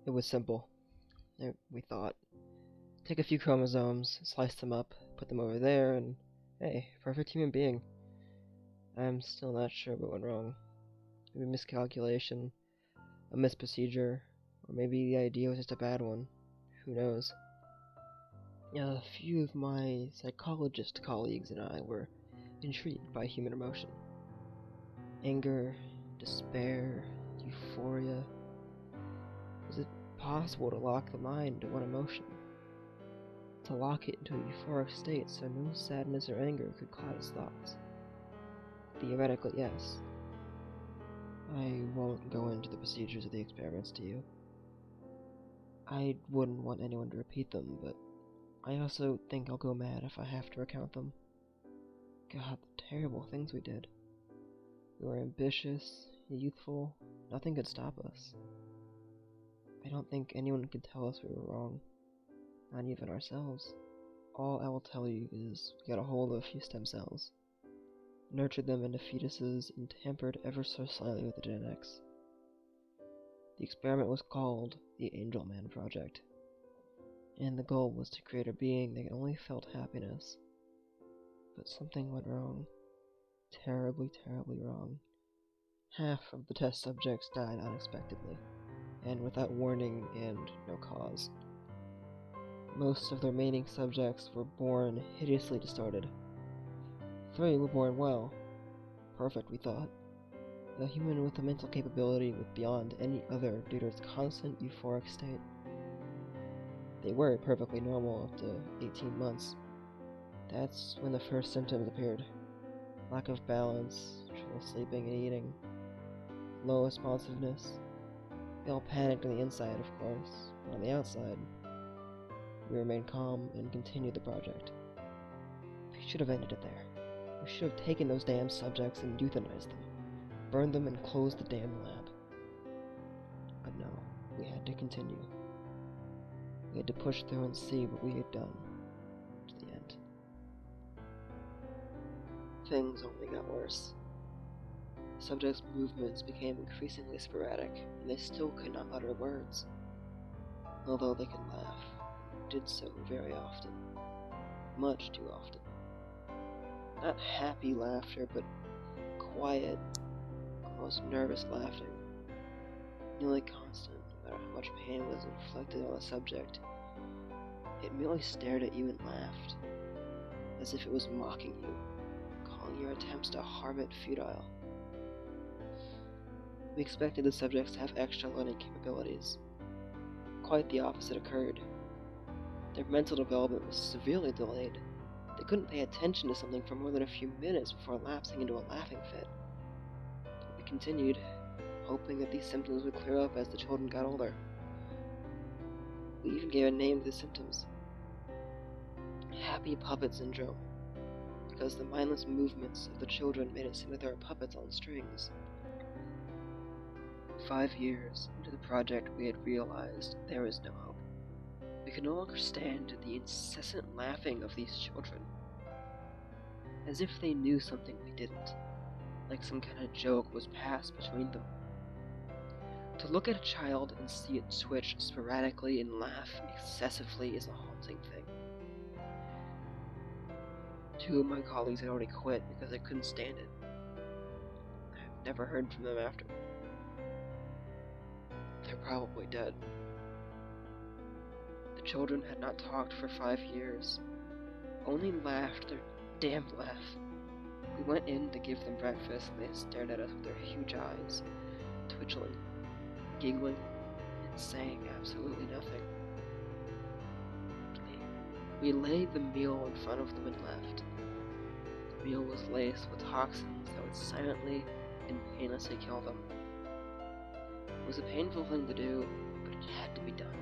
It was simple, we thought. Take a few chromosomes, slice them up, put them over there, and hey, perfect human being. I'm still not sure what went wrong. Maybe a miscalculation, a misprocedure, or maybe the idea was just a bad one. Who knows? A few of my psychologist colleagues and I were intrigued by human emotion. Anger, despair, euphoria. Was it possible to lock the mind to one emotion? To lock it into a euphoric state so no sadness or anger could cloud its thoughts? Theoretically, yes. I won't go into the procedures of the experiments to you. I wouldn't want anyone to repeat them, but I also think I'll go mad if I have to recount them. God, the terrible things we did. We were ambitious, youthful, nothing could stop us. I don't think anyone could tell us we were wrong. Not even ourselves. All I will tell you is we got a hold of a few stem cells, nurtured them into fetuses, and tampered ever so slightly with the genetics. The experiment was called the Angel Man Project, and the goal was to create a being that only felt happiness. But something went wrong. Terribly, terribly wrong. Half of the test subjects died unexpectedly, and without warning and no cause. Most of the remaining subjects were born hideously distorted. 3 were born well. Perfect, we thought. A human with a mental capability beyond any other due to its constant euphoric state. They were perfectly normal up to 18 months. That's when the first symptoms appeared. Lack of balance, trouble sleeping and eating, low responsiveness. They all panicked on the inside, of course, but on the outside, we remained calm and continued the project. We should have ended it there. We should have taken those damn subjects and euthanized them, burned them and closed the damn lab. But no, we had to continue. We had to push through and see what we had done to the end. Things only got worse. The subjects' movements became increasingly sporadic, and they still could not utter words, although they could laugh, and did so very often, much too often. Not happy laughter, but quiet, almost nervous laughter, nearly constant, no matter how much pain was inflicted on the subject. It merely stared at you and laughed, as if it was mocking you, calling your attempts to harm it futile. We expected the subjects to have extra learning capabilities. Quite the opposite occurred. Their mental development was severely delayed. They couldn't pay attention to something for more than a few minutes before lapsing into a laughing fit. We continued, hoping that these symptoms would clear up as the children got older. We even gave a name to the symptoms. Happy Puppet Syndrome, because the mindless movements of the children made it seem that they were puppets on strings. 5 years into the project, we had realized there was no hope. We could no longer stand the incessant laughing of these children, as if they knew something we didn't, like some kind of joke was passed between them. To look at a child and see it twitch sporadically and laugh excessively is a haunting thing. 2 of my colleagues had already quit because they couldn't stand it. I've never heard from them after. They're probably dead. The children had not talked for 5 years, only laughed their damn laugh. We went in to give them breakfast and they stared at us with their huge eyes, twitching, giggling, and saying absolutely nothing. We laid the meal in front of them and left. The meal was laced with toxins that would silently and painlessly kill them. It was a painful thing to do, but it had to be done.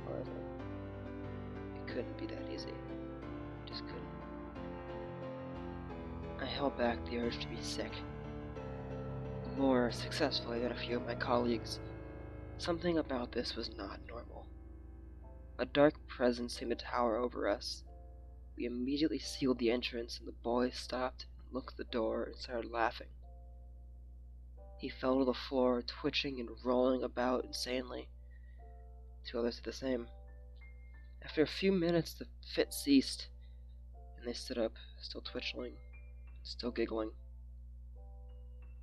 However, it couldn't be that easy. It just couldn't. I held back the urge to be sick. More successfully than a few of my colleagues. Something about this was not normal. A dark presence seemed to tower over us. We immediately sealed the entrance, and the boy stopped and looked at the door and started laughing. He fell to the floor, twitching and rolling about insanely. 2 others did the same. After a few minutes, the fit ceased, and they stood up, still twitching, still giggling.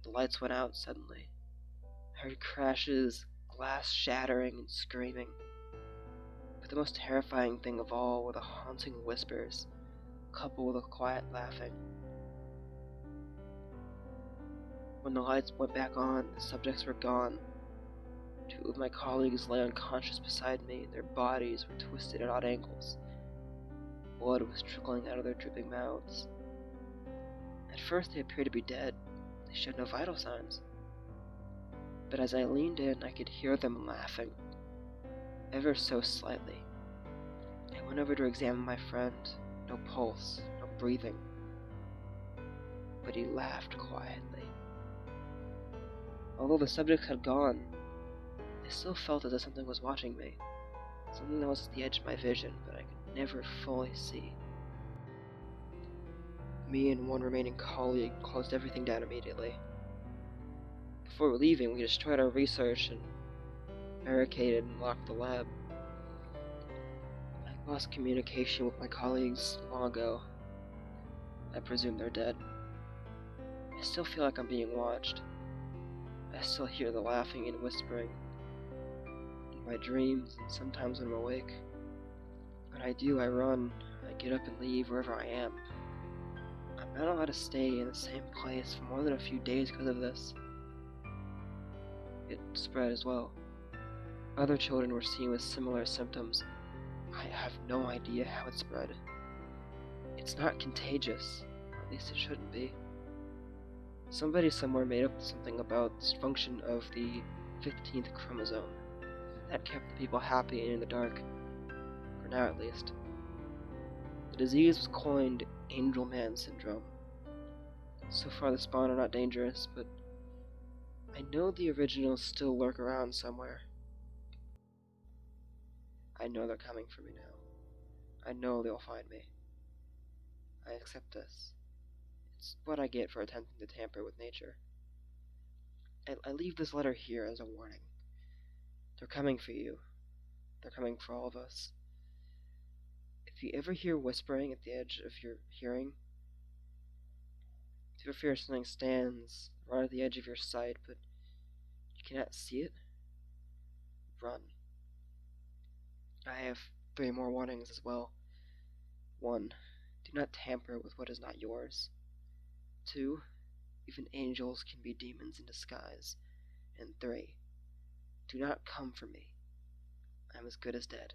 The lights went out suddenly. I heard crashes, glass shattering, and screaming. But the most terrifying thing of all were the haunting whispers, coupled with a quiet laughing. When the lights went back on, the subjects were gone. 2 of my colleagues lay unconscious beside me, and their bodies were twisted at odd angles. Blood was trickling out of their dripping mouths. At first they appeared to be dead. They showed no vital signs. But as I leaned in, I could hear them laughing, ever so slightly. I went over to examine my friend. No pulse, no breathing. But he laughed quietly. Although the subjects had gone, I still felt as if something was watching me. Something that was at the edge of my vision, but I could never fully see. Me and one remaining colleague closed everything down immediately. Before leaving, we destroyed our research and barricaded and locked the lab. I lost communication with my colleagues long ago. I presume they're dead. I still feel like I'm being watched. I still hear the laughing and whispering in my dreams and sometimes when I'm awake. When I do, I run. I get up and leave wherever I am. I'm not allowed to stay in the same place for more than a few days because of this. It spread as well. Other children were seen with similar symptoms. I have no idea how it spread. It's not contagious, or at least it shouldn't be. Somebody somewhere made up something about dysfunction of the 15th chromosome. That kept the people happy and in the dark, for now at least. The disease was coined Angelman syndrome. So far the spawn are not dangerous, but I know the originals still lurk around somewhere. I know they're coming for me now. I know they'll find me. I accept this. It's what I get for attempting to tamper with nature. I leave this letter here as a warning. They're coming for you. They're coming for all of us. If you ever hear whispering at the edge of your hearing, if you ever fear something stands right at the edge of your sight, but you cannot see it, run. I have 3 more warnings as well. 1. Do not tamper with what is not yours. 2. Even angels can be demons in disguise. And 3. Do not come for me. I'm as good as dead.